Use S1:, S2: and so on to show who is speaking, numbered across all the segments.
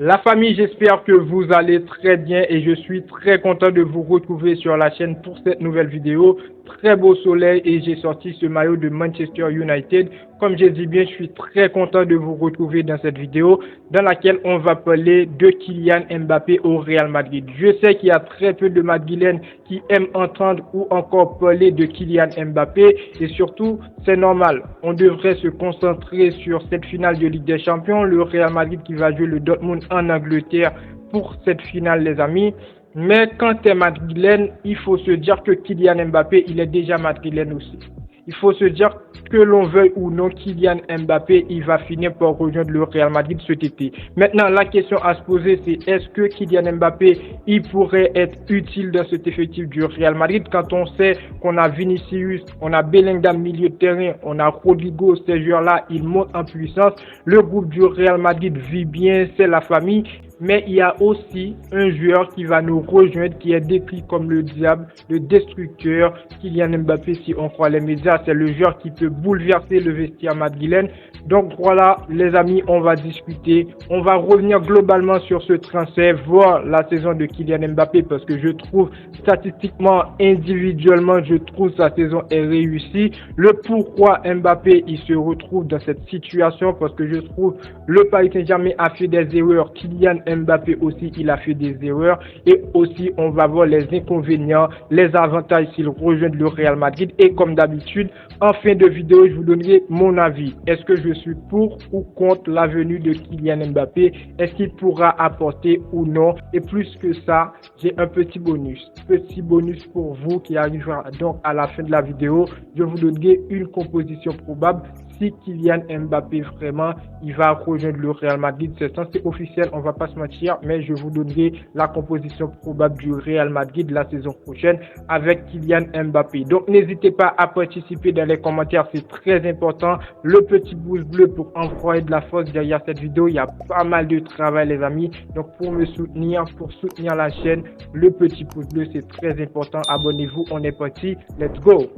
S1: La famille, j'espère que vous allez très bien et je suis très content de vous retrouver sur la chaîne pour cette nouvelle vidéo. Très beau soleil et j'ai sorti ce maillot de Manchester United. Comme je dis bien, je suis très content de vous retrouver dans cette vidéo dans laquelle on va parler de Kylian Mbappé au Real Madrid. Je sais qu'il y a très peu de Madrilènes qui aiment entendre ou encore parler de Kylian Mbappé et surtout, c'est normal. On devrait se concentrer sur cette finale de Ligue des Champions, le Real Madrid qui va jouer le Dortmund en Angleterre pour cette finale, les amis. Mais quand tu es madrilène, il faut se dire que Kylian Mbappé, il est déjà madrilène aussi. Il faut se dire que l'on veuille ou non, Kylian Mbappé, il va finir par rejoindre le Real Madrid cet été. Maintenant, la question à se poser, c'est est-ce que Kylian Mbappé, il pourrait être utile dans cet effectif du Real Madrid quand on sait qu'on a Vinicius, on a Bellingham milieu de terrain, on a Rodrigo, ces joueurs-là, ils montent en puissance. Le groupe du Real Madrid vit bien, c'est la famille. Mais il y a aussi un joueur qui va nous rejoindre, qui est décrit comme le diable, le destructeur, Kylian Mbappé, si on croit les médias. C'est le joueur qui peut bouleverser le vestiaire madrilène. Donc voilà, les amis, on va discuter. On va revenir globalement sur ce transfert, voir la saison de Kylian Mbappé, parce que je trouve statistiquement, individuellement, je trouve sa saison est réussie. Le pourquoi Mbappé, il se retrouve dans cette situation, parce que je trouve le Paris Saint-Germain a fait des erreurs. Kylian Mbappé aussi, il a fait des erreurs. Et aussi, on va voir les inconvénients, les avantages s'il rejoint le Real Madrid. Et comme d'habitude, en fin de vidéo, je vous donnerai mon avis. Est-ce que je suis pour ou contre la venue de Kylian Mbappé? Est-ce qu'il pourra apporter ou non? Et plus que ça, j'ai un petit bonus. Petit bonus pour vous qui arrivera donc à la fin de la vidéo. Je vous donnerai une composition probable. Si Kylian Mbappé vraiment, il va rejoindre le Real Madrid, c'est censé officiel, on va pas se mentir, mais je vous donnerai la composition probable du Real Madrid la saison prochaine avec Kylian Mbappé. Donc n'hésitez pas à participer dans les commentaires, c'est très important. Le petit pouce bleu pour envoyer de la force derrière cette vidéo, il y a pas mal de travail les amis. Donc pour me soutenir, pour soutenir la chaîne, le petit pouce bleu c'est très important. Abonnez-vous, on est parti, let's go.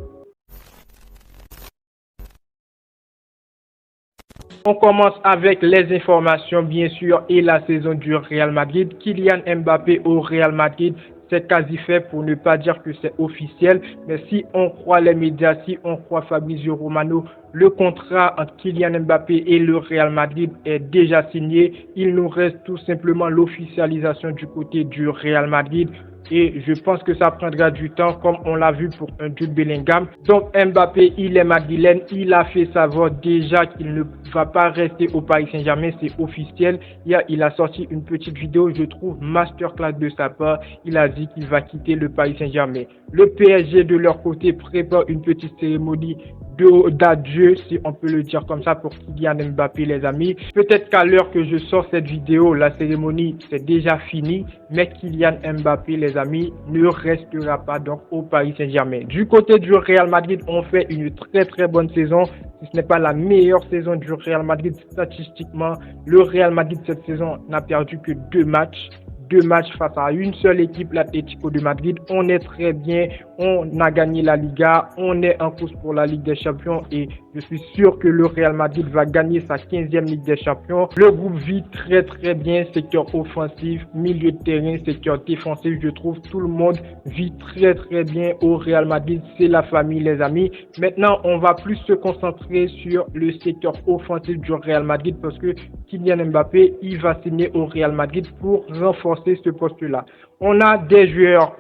S1: On commence avec les informations, bien sûr, et la saison du Real Madrid. Kylian Mbappé au Real Madrid, c'est quasi fait pour ne pas dire que c'est officiel. Mais si on croit les médias, si on croit Fabrizio Romano, le contrat entre Kylian Mbappé et le Real Madrid est déjà signé. Il nous reste tout simplement l'officialisation du côté du Real Madrid. Et je pense que ça prendra du temps comme on l'a vu pour un Jude Bellingham. Donc Mbappé, il est madrilène, il a fait savoir déjà qu'il ne va pas rester au Paris Saint-Germain, c'est officiel. Hier, il a sorti une petite vidéo, je trouve masterclass de sa part. Il a dit qu'il va quitter le Paris Saint-Germain. Le PSG de leur côté prépare une petite cérémonie d'adieu, si on peut le dire comme ça, pour Kylian Mbappé, les amis. Peut-être qu'à l'heure que je sors cette vidéo, la cérémonie c'est déjà fini, mais Kylian Mbappé, les amis, ne restera pas donc au Paris Saint-Germain. Du côté du Real Madrid, on fait une très bonne saison. Si ce n'est pas la meilleure saison du Real Madrid statistiquement, le Real Madrid cette saison n'a perdu que 2 matchs. 2 matchs face à une seule équipe, l'Atlético de Madrid. On est très bien, on a gagné la Liga, on est en course pour la Ligue des Champions et je suis sûr que le Real Madrid va gagner sa 15e Ligue des Champions. Le groupe vit très bien, secteur offensif, milieu de terrain, secteur défensif. Je trouve tout le monde vit très bien au Real Madrid. C'est la famille, les amis. Maintenant, on va plus se concentrer sur le secteur offensif du Real Madrid parce que Kylian Mbappé, il va signer au Real Madrid pour renforcer ce poste-là. On a des joueurs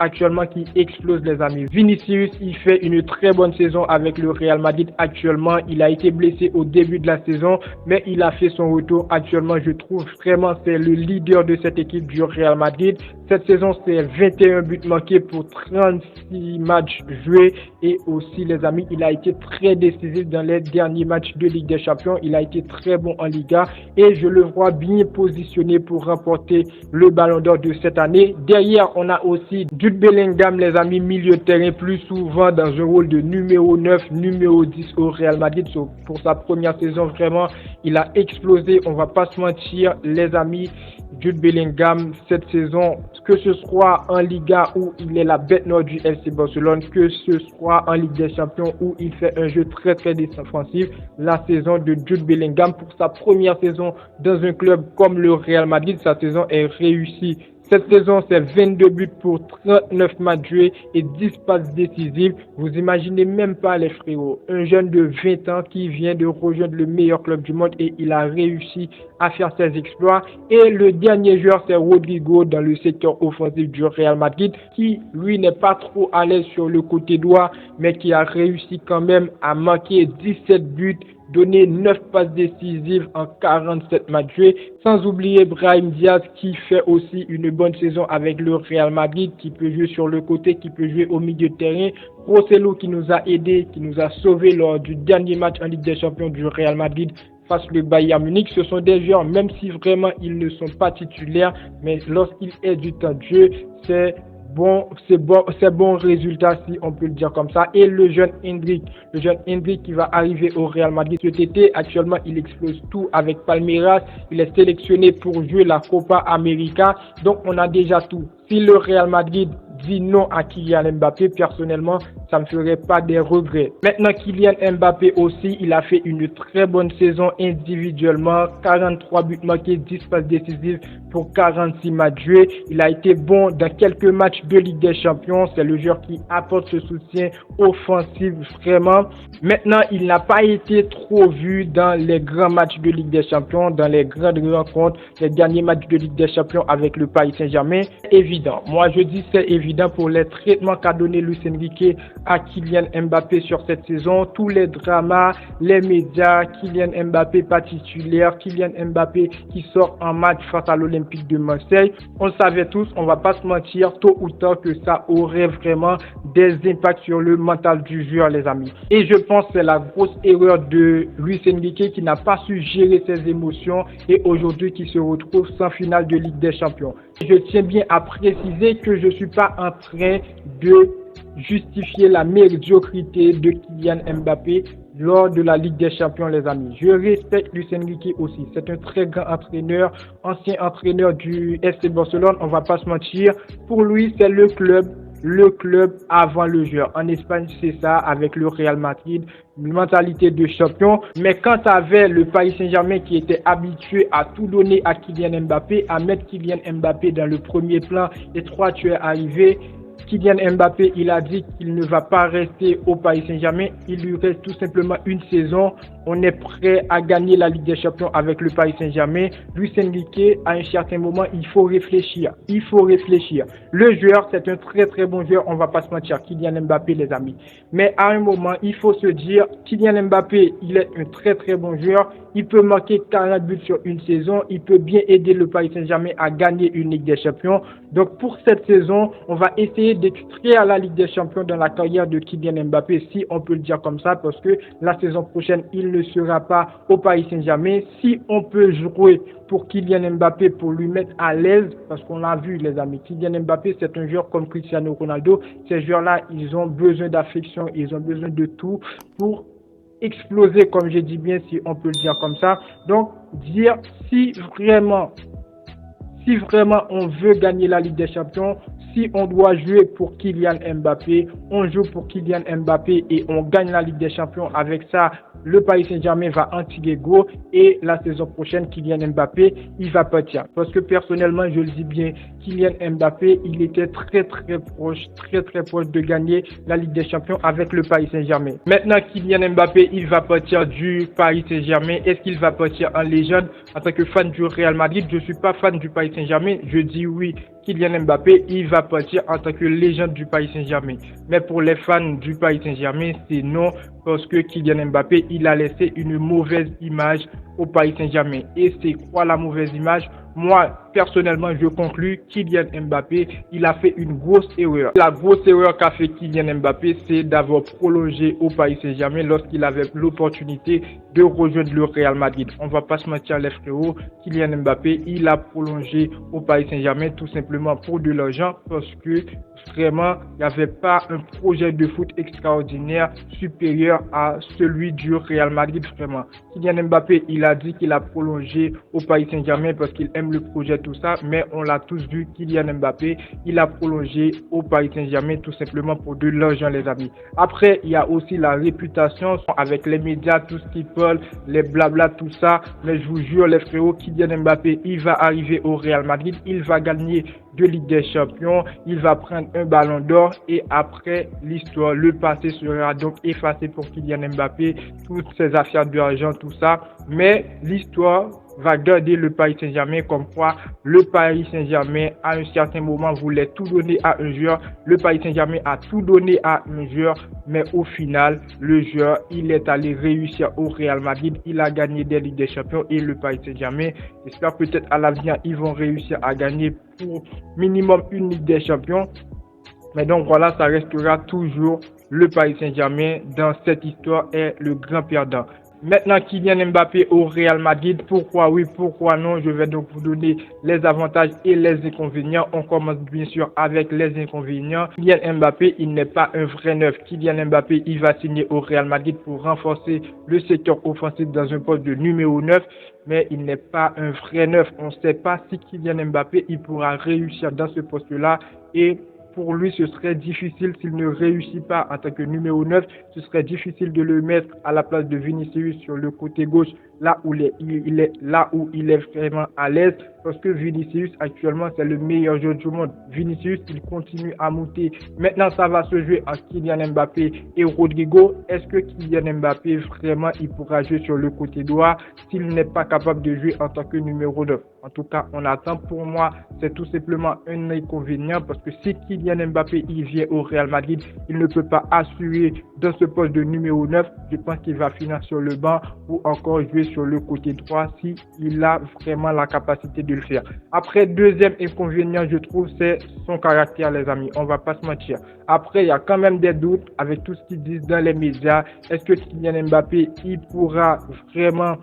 S1: actuellement qui explosent, les amis. Vinicius, il fait une très bonne saison avec le Real Madrid actuellement. Il a été blessé au début de la saison, mais il a fait son retour actuellement. Je trouve vraiment c'est le leader de cette équipe du Real Madrid. Cette saison, c'est 21 buts manqués pour 36 matchs joués. Et aussi, les amis, il a été très décisif dans les derniers matchs de Ligue des Champions. Il a été très bon en Liga et je le vois bien positionné pour remporter le Ballon d'Or de cette année. Derrière, on a aussi Jude Bellingham, les amis, milieu de terrain, plus souvent dans un rôle de numéro 9, numéro 10 au Real Madrid. Pour sa première saison, vraiment, il a explosé. On va pas se mentir, les amis. Jude Bellingham, cette saison, que ce soit en Liga où il est la bête noire du FC Barcelone, que ce soit en Ligue des Champions où il fait un jeu très très défensif. La saison de Jude Bellingham pour sa première saison dans un club comme le Real Madrid, sa saison est réussie. Cette saison, c'est 22 buts pour 39 matchs joués et 10 passes décisives. Vous imaginez même pas les frérots. Un jeune de 20 ans qui vient de rejoindre le meilleur club du monde et il a réussi à faire ses exploits. Et le dernier joueur, c'est Rodrigo dans le secteur offensif du Real Madrid qui, lui, n'est pas trop à l'aise sur le côté droit, mais qui a réussi quand même à marquer 17 buts, donné 9 passes décisives en 47 matchs joués, sans oublier Brahim Diaz qui fait aussi une bonne saison avec le Real Madrid, qui peut jouer sur le côté, qui peut jouer au milieu de terrain. Rosselló qui nous a aidés, qui nous a sauvés lors du dernier match en Ligue des Champions du Real Madrid face au Bayern Munich. Ce sont des joueurs, même si vraiment ils ne sont pas titulaires, mais lorsqu'il est du temps de jeu, c'est bon résultat si on peut le dire comme ça. Et le jeune Endrick qui va arriver au Real Madrid cet été, actuellement il explose tout avec Palmeiras, il est sélectionné pour jouer la Copa América, donc on a déjà tout. Si le Real Madrid dit non à Kylian Mbappé, personnellement, ça ne me ferait pas des regrets. Maintenant, Kylian Mbappé aussi, il a fait une très bonne saison individuellement. 43 buts marqués, 10 passes décisives pour 46 matchs joués. Il a été bon dans quelques matchs de Ligue des Champions. C'est le joueur qui apporte ce soutien offensif vraiment. Maintenant, il n'a pas été trop vu dans les grands matchs de Ligue des Champions, dans les grandes rencontres, les derniers matchs de Ligue des Champions avec le Paris Saint-Germain. Évident. Moi, je dis c'est évident pour les traitements qu'a donné Luis Enrique à Kylian Mbappé sur cette saison. Tous les dramas, les médias, Kylian Mbappé pas titulaire, Kylian Mbappé qui sort en match face à l'Olympique de Marseille. On le savait tous, on va pas se mentir, tôt ou tard que ça aurait vraiment des impacts sur le mental du joueur, les amis. Et je pense que c'est la grosse erreur de Luis Enrique qui n'a pas su gérer ses émotions et aujourd'hui qui se retrouve sans finale de Ligue des Champions. Je tiens bien à préciser que je ne suis pas en train de justifier la médiocrité de Kylian Mbappé lors de la Ligue des Champions, les amis. Je respecte Luis Enrique aussi. C'est un très grand entraîneur, ancien entraîneur du FC Barcelone. On ne va pas se mentir. Pour lui, c'est le club avant le joueur. En Espagne, c'est ça, avec le Real Madrid, une mentalité de champion. Mais quand tu avais le Paris Saint-Germain qui était habitué à tout donner à Kylian Mbappé, à mettre Kylian Mbappé dans le premier plan, et toi, tu es arrivé. Kylian Mbappé, il a dit qu'il ne va pas rester au Paris Saint-Germain. Il lui reste tout simplement une saison. On est prêt à gagner la Ligue des Champions avec le Paris Saint-Germain. Luis Enrique, à un certain moment, il faut réfléchir. Le joueur, c'est un très très bon joueur. On va pas se mentir, Kylian Mbappé, les amis. Mais à un moment, il faut se dire, Kylian Mbappé, il est un très très bon joueur. Il peut marquer 40 buts sur une saison. Il peut bien aider le Paris Saint-Germain à gagner une Ligue des Champions. Donc pour cette saison, on va essayer d'extraire la Ligue des Champions dans la carrière de Kylian Mbappé, si on peut le dire comme ça, parce que la saison prochaine, il ne sera pas au Paris Saint-Germain. Si on peut jouer pour Kylian Mbappé, pour lui mettre à l'aise, parce qu'on l'a vu, les amis, Kylian Mbappé, c'est un joueur comme Cristiano Ronaldo. Ces joueurs-là, ils ont besoin d'affection, ils ont besoin de tout pour exploser, comme je dis bien, si on peut le dire comme ça. Donc, dire si vraiment on veut gagner la Ligue des Champions, si on doit jouer pour Kylian Mbappé, on joue pour Kylian Mbappé et on gagne la Ligue des Champions. Avec ça, le Paris Saint-Germain va antiguer go et la saison prochaine, Kylian Mbappé, il va partir. Parce que personnellement, je le dis bien, Kylian Mbappé, il était très très proche de gagner la Ligue des Champions avec le Paris Saint-Germain. Maintenant, Kylian Mbappé, il va partir du Paris Saint-Germain. Est-ce qu'il va partir en légende? En tant que fan du Real Madrid, je ne suis pas fan du Paris Saint-Germain. Je dis oui, Kylian Mbappé, il va partir en tant que légende du Paris Saint-Germain. Mais pour les fans du Paris Saint-Germain, c'est non, parce que Kylian Mbappé, il a laissé une mauvaise image au Paris Saint-Germain. Et c'est quoi la mauvaise image? Moi, personnellement, je conclus, Kylian Mbappé, il a fait une grosse erreur. La grosse erreur qu'a fait Kylian Mbappé, c'est d'avoir prolongé au Paris Saint-Germain lorsqu'il avait l'opportunité de rejoindre le Real Madrid. On va pas se mentir, les frérots, Kylian Mbappé, il a prolongé au Paris Saint-Germain tout simplement pour de l'argent, parce que vraiment, il n'y avait pas un projet de foot extraordinaire supérieur à celui du Real Madrid, vraiment. Kylian Mbappé, il a dit qu'il a prolongé au Paris Saint-Germain parce qu'il aime aime le projet, tout ça, mais on l'a tous vu, Kylian Mbappé, il a prolongé au Paris Saint-Germain tout simplement pour de l'argent, les amis. Après, il y a aussi la réputation avec les médias, tout ce qui parle, les blabla, tout ça. Mais je vous jure, les frérots, Kylian Mbappé, il va arriver au Real Madrid, il va gagner 2 Ligues des Champions, il va prendre un ballon d'or et après l'histoire, le passé sera donc effacé pour Kylian Mbappé, toutes ses affaires d'argent, tout ça. Mais l'histoire va garder le Paris Saint-Germain comme quoi le Paris Saint-Germain à un certain moment voulait tout donner à un joueur. Le Paris Saint-Germain a tout donné à un joueur, mais au final, le joueur, il est allé réussir au Real Madrid. Il a gagné des Ligues des Champions et le Paris Saint-Germain, j'espère peut-être à l'avenir, ils vont réussir à gagner pour minimum une Ligue des Champions. Mais donc voilà, ça restera toujours le Paris Saint-Germain dans cette histoire est le grand perdant. Maintenant, Kylian Mbappé au Real Madrid, pourquoi oui, pourquoi non? Je vais donc vous donner les avantages et les inconvénients. On commence bien sûr avec les inconvénients. Kylian Mbappé, il n'est pas un vrai neuf. Kylian Mbappé, il va signer au Real Madrid pour renforcer le secteur offensif dans un poste de numéro 9. Mais il n'est pas un vrai neuf. On ne sait pas si Kylian Mbappé, il pourra réussir dans ce poste-là et pour lui, ce serait difficile s'il ne réussit pas en tant que numéro 9. Ce serait difficile de le mettre à la place de Vinicius sur le côté gauche, là où il est vraiment à l'aise. Parce que Vinicius, actuellement, c'est le meilleur joueur du monde. Vinicius, il continue à monter. Maintenant, ça va se jouer entre Kylian Mbappé et Rodrigo. Est-ce que Kylian Mbappé, vraiment, il pourra jouer sur le côté droit s'il n'est pas capable de jouer en tant que numéro 9? En tout cas, on attend. Pour moi, c'est tout simplement un inconvénient parce que si Kylian Mbappé il vient au Real Madrid, il ne peut pas assurer dans ce poste de numéro 9. Je pense qu'il va finir sur le banc ou encore jouer sur le côté droit si il a vraiment la capacité de le faire. Après, deuxième inconvénient, je trouve, c'est son caractère, les amis. On va pas se mentir. Après, il y a quand même des doutes avec tout ce qu'ils disent dans les médias. Est-ce que Kylian Mbappé, il pourra vraiment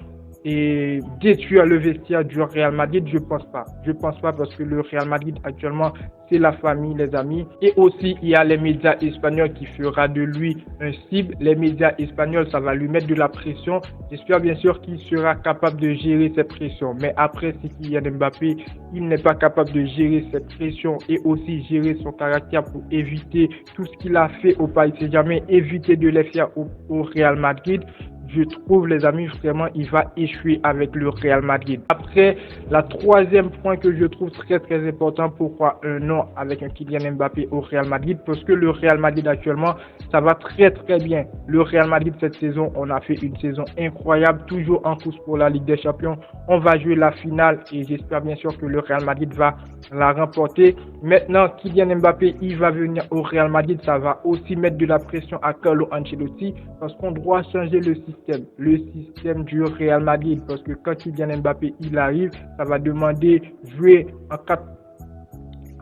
S1: détruire le vestiaire du Real Madrid? Je pense pas. Je pense pas parce que le Real Madrid actuellement c'est la famille, les amis. Et aussi il y a les médias espagnols qui fera de lui un cible. Les médias espagnols, ça va lui mettre de la pression. J'espère bien sûr qu'il sera capable de gérer cette pression. Mais après, si Kylian Mbappé, il n'est pas capable de gérer cette pression et aussi gérer son caractère pour éviter tout ce qu'il a fait au Paris Saint-Germain, éviter de les faire au Real Madrid, je trouve, les amis, vraiment, il va échouer avec le Real Madrid. Après, la troisième point que je trouve très, très important, pourquoi un non avec un Kylian Mbappé au Real Madrid? Parce que le Real Madrid, actuellement, ça va très, très bien. Le Real Madrid, cette saison, on a fait une saison incroyable, toujours en course pour la Ligue des Champions. On va jouer la finale et j'espère bien sûr que le Real Madrid va la remporter. Maintenant, Kylian Mbappé, il va venir au Real Madrid. Ça va aussi mettre de la pression à Carlo Ancelotti parce qu'on doit changer le système du Real Madrid. Parce que quand Kylian Mbappé il arrive, ça va demander jouer en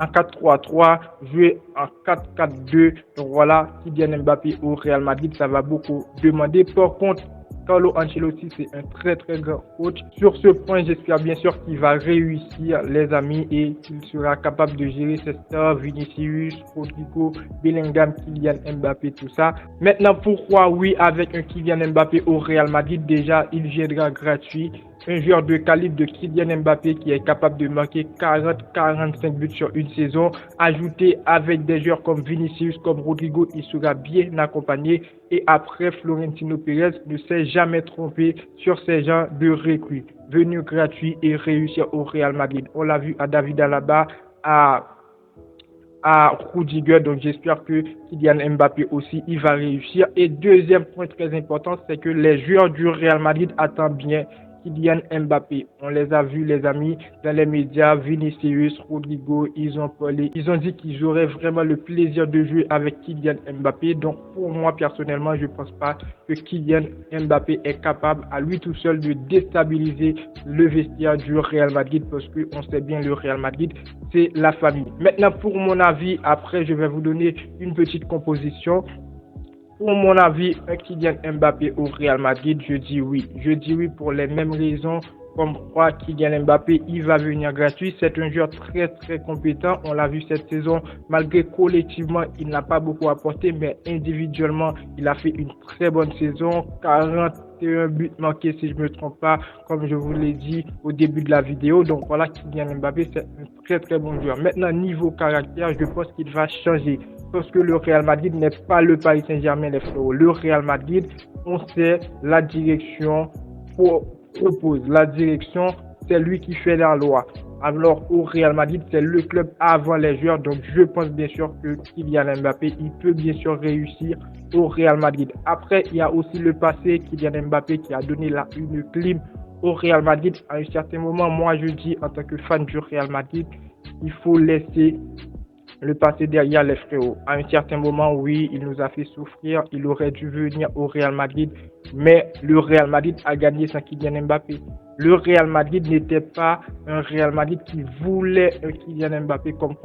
S1: 4-3-3, jouer en 4-4-2. Donc voilà, Kylian Mbappé au Real Madrid, ça va beaucoup demander. Par contre, Carlo Ancelotti, c'est un très très grand coach. Sur ce point, j'espère bien sûr qu'il va réussir, les amis, et qu'il sera capable de gérer ses stars, Vinicius, Rodrigo, Bellingham, Kylian Mbappé, tout ça. Maintenant, pourquoi oui avec un Kylian Mbappé au Real Madrid? Déjà, il viendra gratuit. Un joueur de calibre de Kylian Mbappé qui est capable de marquer 40-45 buts sur une saison, ajouté avec des joueurs comme Vinicius, comme Rodrigo, il sera bien accompagné. Et après, Florentino Pérez ne s'est jamais trompé sur ces gens de recrues. Venu gratuit et réussir au Real Madrid. On l'a vu à David Alaba, à Rudiger, donc j'espère que Kylian Mbappé aussi, il va réussir. Et deuxième point très important, c'est que les joueurs du Real Madrid attendent bien Kylian Mbappé. On les a vus, les amis, dans les médias, Vinicius, Rodrigo, ils ont parlé. Ils ont dit qu'ils auraient vraiment le plaisir de jouer avec Kylian Mbappé. Donc, pour moi, personnellement, je ne pense pas que Kylian Mbappé est capable à lui tout seul de déstabiliser le vestiaire du Real Madrid parce qu'on sait bien le Real Madrid, c'est la famille. Maintenant, pour mon avis, après, je vais vous donner une petite composition. Pour mon avis, un Kylian Mbappé au Real Madrid, je dis oui. Je dis oui pour les mêmes raisons comme quoi Kylian Mbappé, il va venir gratuit. C'est un joueur très très compétent. On l'a vu cette saison, malgré collectivement, il n'a pas beaucoup apporté, mais individuellement, il a fait une très bonne saison. 21 buts manqués si je ne me trompe pas, comme je vous l'ai dit au début de la vidéo. Donc voilà, Kylian Mbappé, c'est un très très bon joueur. Maintenant, niveau caractère, je pense qu'il va changer. Parce que le Real Madrid n'est pas le Paris Saint-Germain, les frérots. Le Real Madrid, on sait, la direction propose. La direction, c'est lui qui fait la loi. Alors au Real Madrid, c'est le club avant les joueurs. Donc je pense bien sûr que Kylian Mbappé, il peut bien sûr réussir au Real Madrid. Après, il y a aussi le passé, Kylian Mbappé qui a donné une clim au Real Madrid. À un certain moment, moi je dis en tant que fan du Real Madrid, il faut laisser le passé derrière les frérots. À un certain moment, oui, il nous a fait souffrir. Il aurait dû venir au Real Madrid, mais le Real Madrid a gagné sans Kylian Mbappé. Le Real Madrid n'était pas un Real Madrid qui voulait un Kylian Mbappé comme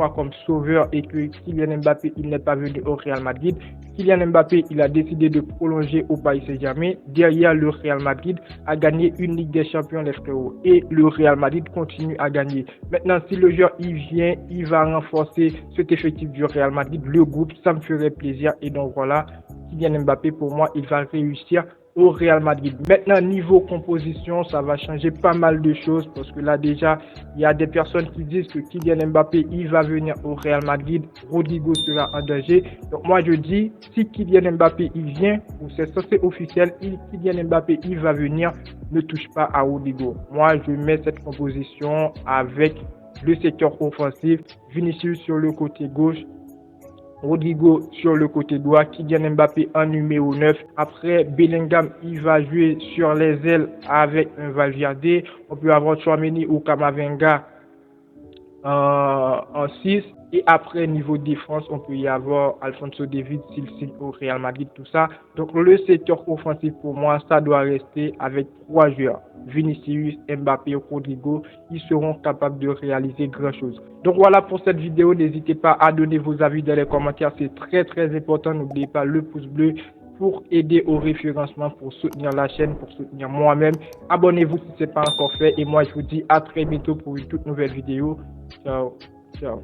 S1: sauveur et que Kylian Mbappé, il n'est pas venu au Real Madrid. Kylian Mbappé, il a décidé de prolonger au Paris Saint-Germain. Derrière, le Real Madrid a gagné une Ligue des Champions, les frérots. Et le Real Madrid continue à gagner. Maintenant, si le joueur, il vient, il va renforcer cet effectif du Real Madrid, le groupe, ça me ferait plaisir. Et donc voilà, Kylian Mbappé, pour moi, il va réussir au Real Madrid. Maintenant, niveau composition, ça va changer pas mal de choses parce que là déjà, il y a des personnes qui disent que Kylian Mbappé, il va venir au Real Madrid, Rodrygo sera en danger. Donc moi je dis, si Kylian Mbappé il vient, ou c'est censé officiel, Kylian Mbappé il va venir, ne touche pas à Rodrygo. Moi je mets cette composition avec le secteur offensif, Vinicius sur le côté gauche, Rodrygo sur le côté droit, Kylian Mbappé en numéro 9. Après, Bellingham, il va jouer sur les ailes avec un Valverde. On peut avoir Tchouaméni ou Kamavinga en 6. Et après, niveau défense, on peut y avoir Alphonso Davies, s'il signe au Real Madrid, tout ça. Donc, le secteur offensif, pour moi, ça doit rester avec 3 joueurs. Vinicius, Mbappé, Rodrygo, ils seront capables de réaliser grand chose. Donc voilà pour cette vidéo. N'hésitez pas à donner vos avis dans les commentaires. C'est très très important. N'oubliez pas le pouce bleu pour aider au référencement, pour soutenir la chaîne, pour soutenir moi-même. Abonnez-vous si ce n'est pas encore fait. Et moi, je vous dis à très bientôt pour une toute nouvelle vidéo. Ciao, ciao.